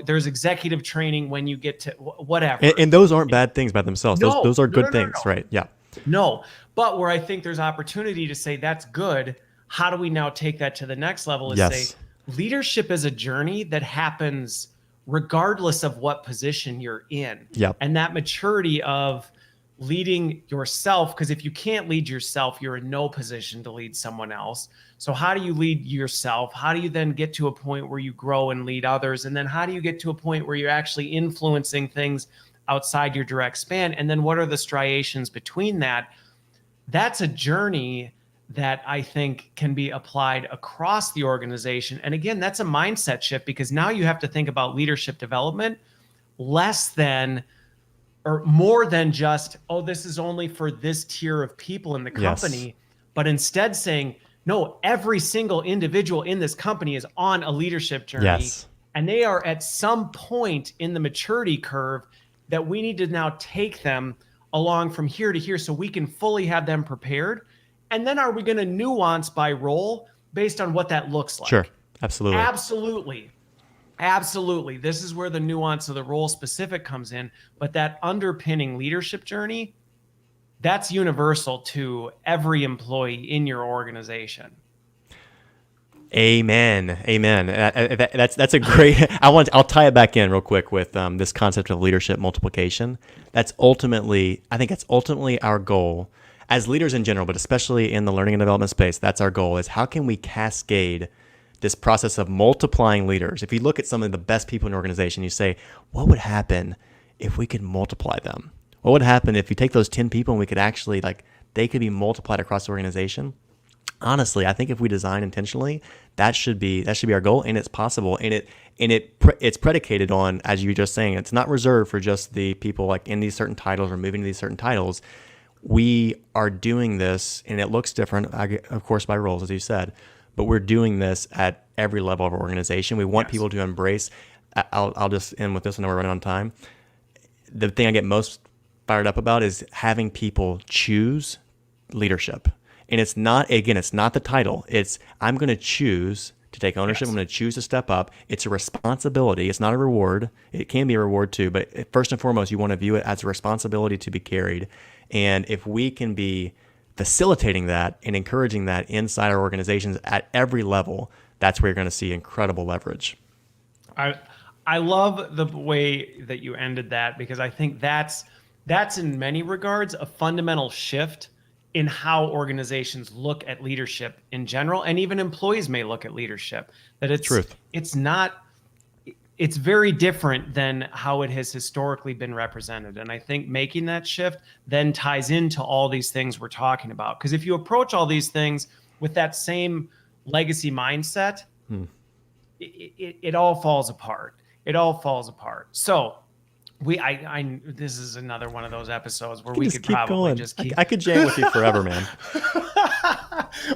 there's executive training when you get to whatever. And those aren't bad things by themselves. No, those are good no, things, right? Yeah. No, but where I think there's opportunity to say that's good, how do we now take that to the next level is say leadership is a journey that happens regardless of what position you're in. Yep. And that maturity of leading yourself, because if you can't lead yourself, you're in no position to lead someone else. So how do you lead yourself? How do you then get to a point where you grow and lead others? And then how do you get to a point where you're actually influencing things outside your direct span? And then what are the striations between that? That's a journey that I think can be applied across the organization. And again, that's a mindset shift, because now you have to think about leadership development less than or more than just, oh, this is only for this tier of people in the company, but instead saying, no, every single individual in this company is on a leadership journey. And they are at some point in the maturity curve that we need to now take them along from here to here so we can fully have them prepared. And then are we going to nuance by role based on what that looks like? Sure. Absolutely. Absolutely. This is where the nuance of the role specific comes in. But that underpinning leadership journey, that's universal to every employee in your organization. Amen. That's a great. I'll tie it back in real quick with this concept of leadership multiplication. I think that's ultimately our goal as leaders in general, but especially in the learning and development space. That's our goal: is how can we cascade this process of multiplying leaders? If you look at some of the best people in an organization, you say, what would happen if we could multiply them? What would happen if you take those 10 people and we could actually, they could be multiplied across the organization? Honestly, I think if we design intentionally, that should be our goal, and it's possible. And it's predicated on, as you were just saying, it's not reserved for just the people in these certain titles or moving to these certain titles. We are doing this, and it looks different, of course, by roles, as you said, but we're doing this at every level of our organization. We want people to embrace. I'll just end with this. I know we're running on time. The thing I get most fired up about is having people choose leadership. And it's not the title. It's, I'm going to choose to take ownership. I'm going to choose to step up. It's a responsibility. It's not a reward. It can be a reward too, but first and foremost, you want to view it as a responsibility to be carried. And if we can be facilitating that and encouraging that inside our organizations at every level, that's where you're going to see incredible leverage. I love the way that you ended that, because I think that's in many regards a fundamental shift in how organizations look at leadership in general, and even employees may look at leadership. That it's very different than how it has historically been represented. And I think making that shift then ties into all these things we're talking about. Because if you approach all these things with that same legacy mindset, it all falls apart. It all falls apart. So this is another one of those episodes where we could probably just keep. I could jam with you forever, man.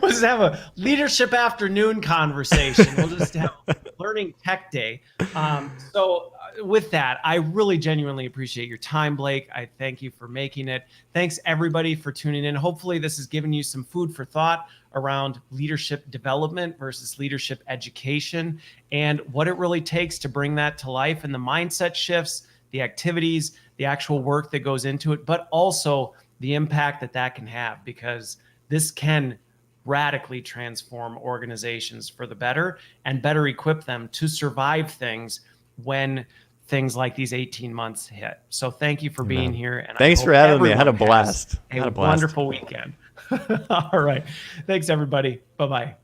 We'll just have a leadership afternoon conversation. We'll just have a learning tech day. So with that, I really genuinely appreciate your time, Blake. I thank you for making it. Thanks everybody for tuning in. Hopefully this has given you some food for thought around leadership development versus leadership education and what it really takes to bring that to life, and the mindset shifts, the activities, the actual work that goes into it, but also the impact that that can have, because this can radically transform organizations for the better and better equip them to survive things when things like these 18 months hit. So thank you for being here. And thanks for having me. I had a blast. A wonderful weekend. All right. Thanks, everybody. Bye-bye.